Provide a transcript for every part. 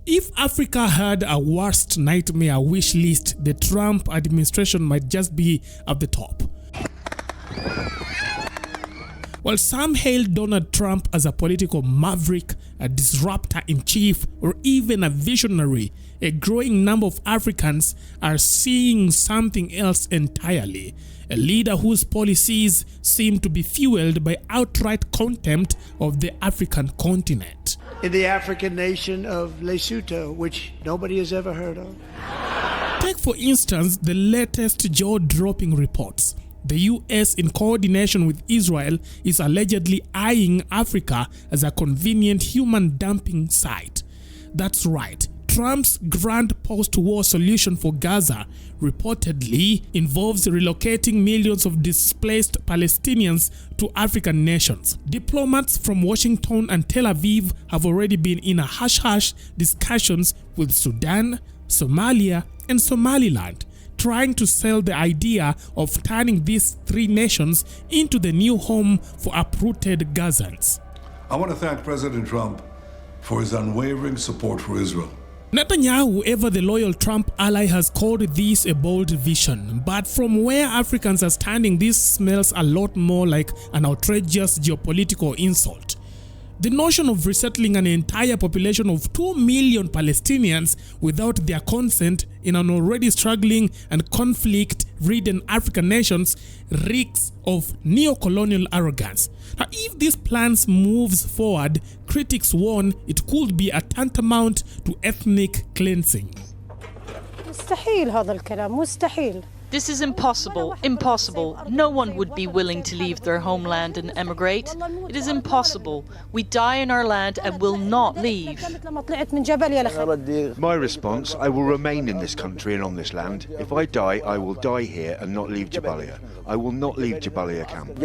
If Africa had a worst nightmare wish list, the Trump administration might just be at the top. While some hail Donald Trump as a political maverick, a disruptor-in-chief, or even a visionary, a growing number of Africans are seeing something else entirely. A leader whose policies seem to be fueled by outright contempt of the African continent. In the African nation of Lesotho, which nobody has ever heard of. Take for instance the latest jaw-dropping reports. The US, in coordination with Israel, is allegedly eyeing Africa as a convenient human dumping site. That's right. Trump's grand post-war solution for Gaza reportedly involves relocating millions of displaced Palestinians to African nations. Diplomats from Washington and Tel Aviv have already been in a hush-hush discussions with Sudan, Somalia, and Somaliland, trying to sell the idea of turning these three nations into the new home for uprooted Gazans. I want to thank President Trump for his unwavering support for Israel. Netanyahu, whoever the loyal Trump ally, has called this a bold vision, but from where Africans are standing, this smells a lot more like an outrageous geopolitical insult. The notion of resettling an entire population of 2 million Palestinians without their consent in an already struggling and conflict-ridden African nations reeks of neo-colonial arrogance. Now, if these plans moves forward, critics warn it could be a tantamount to ethnic cleansing. مستحيل هذا الكلام مستحيل. This is impossible, impossible. No one would be willing to leave their homeland and emigrate. It is impossible. We die in our land and will not leave. My response, I will remain in this country and on this land. If I die, I will die here and not leave Jabalia. I will not leave Jabalia camp.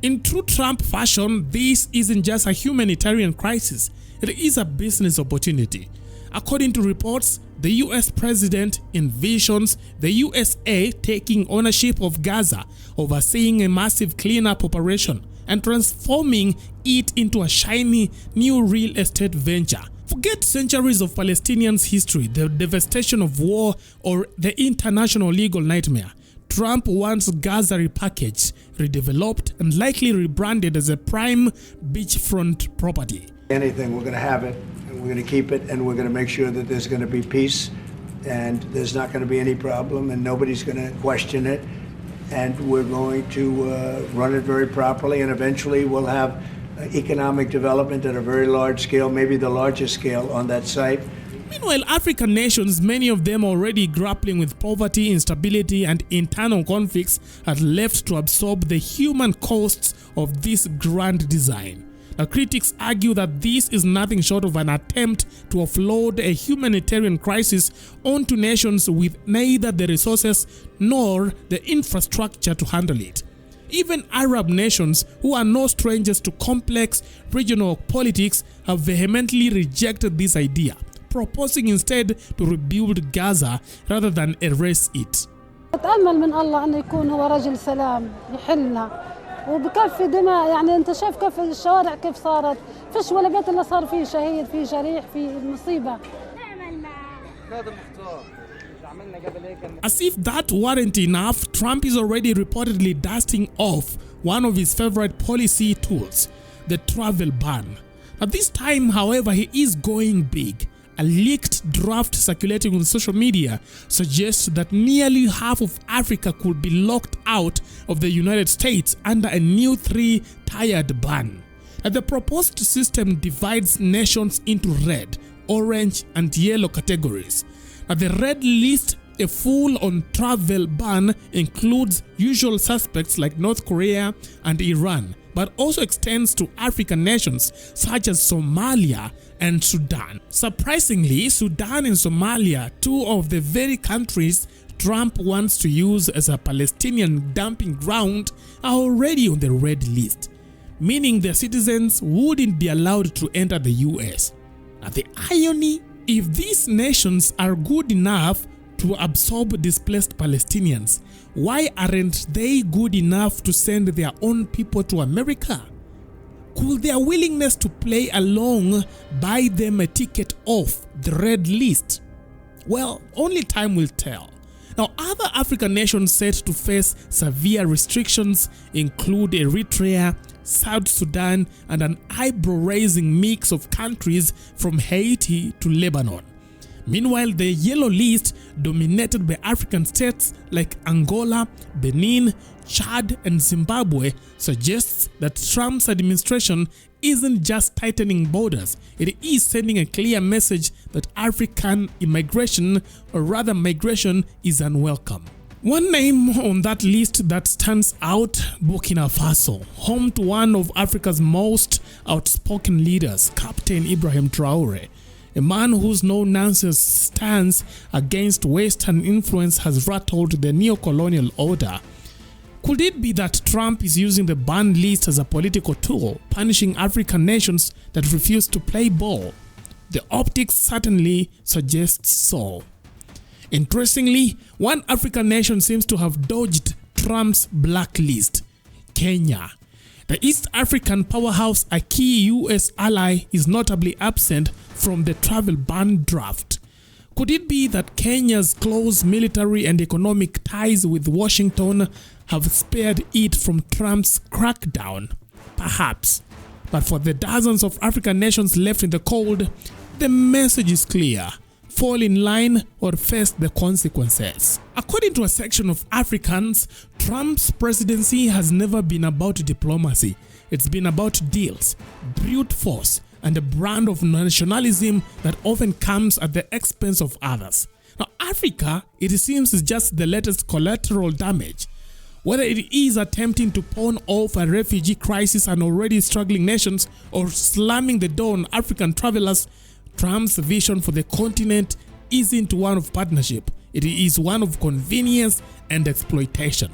In true Trump fashion, this isn't just a humanitarian crisis. It is a business opportunity. According to reports, the US president envisions the USA taking ownership of Gaza, overseeing a massive cleanup operation and transforming it into a shiny new real estate venture. Forget centuries of Palestinians' history, the devastation of war, or the international legal nightmare. Trump wants Gaza repackaged, redeveloped, and likely rebranded as a prime beachfront property. Anything, we're going to have it, and we're going to keep it, and we're going to make sure that there's going to be peace, and there's not going to be any problem, and nobody's going to question it, and we're going to run it very properly, and eventually we'll have economic development at a very large scale, maybe the largest scale on that site. Meanwhile, African nations, many of them already grappling with poverty, instability, and internal conflicts, are left to absorb the human costs of this grand design. Now, critics argue that this is nothing short of an attempt to offload a humanitarian crisis onto nations with neither the resources nor the infrastructure to handle it. Even Arab nations, who are no strangers to complex regional politics, have vehemently rejected this idea, proposing instead to rebuild Gaza rather than erase it. أتأمل من الله أن يكون هو رجل سلام يحلنا وبكفي دماء. يعني أنت شايف كيف الشوارع كيف صارت، فيش ولا بيت إلا صار فيه شهيد، فيه جريح، فيه مصيبة. As if that weren't enough, Trump is already reportedly dusting off one of his favorite policy tools, the travel ban. At this time, however, he is going big. A leaked draft circulating on social media suggests that nearly half of Africa could be locked out of the United States under a new three-tiered ban. And the proposed system divides nations into red, orange, and yellow categories. Now, the red list, a full-on travel ban, includes usual suspects like North Korea and Iran, but also extends to African nations such as Somalia and Sudan. Surprisingly, Sudan and Somalia, two of the very countries Trump wants to use as a Palestinian dumping ground, are already on the red list, meaning their citizens wouldn't be allowed to enter the US. Now, the irony, if these nations are good enough to absorb displaced Palestinians, why aren't they good enough to send their own people to America? could their willingness to play along buy them a ticket off the red list? Well, only time will tell. Now, other African nations set to face severe restrictions include Eritrea, South Sudan, and an eyebrow-raising mix of countries from Haiti to Lebanon. Meanwhile, the yellow list, dominated by African states like Angola, Benin, Chad, and Zimbabwe, suggests that Trump's administration isn't just tightening borders, it is sending a clear message that African immigration, or rather migration, is unwelcome. One name on that list that stands out, Burkina Faso, home to one of Africa's most outspoken leaders, Captain Ibrahim Traore. A man whose no-nonsense stance against Western influence has rattled the neo-colonial order. Could it be that Trump is using the banned list as a political tool, punishing African nations that refuse to play ball? The optics certainly suggests so. Interestingly, one African nation seems to have dodged Trump's blacklist: Kenya. The East African powerhouse, a key US ally, is notably absent from the travel ban draft. Could it be that Kenya's close military and economic ties with Washington have spared it from Trump's crackdown? Perhaps. But for the dozens of African nations left in the cold, the message is clear: fall in line or face the consequences. According to a section of Africans, Trump's presidency has never been about diplomacy. It's been about deals, brute force, and a brand of nationalism that often comes at the expense of others. Now, Africa, it seems, is just the latest collateral damage. Whether it is attempting to pawn off a refugee crisis on already struggling nations or slamming the door on African travelers, Trump's vision for the continent isn't one of partnership. It is one of convenience and exploitation.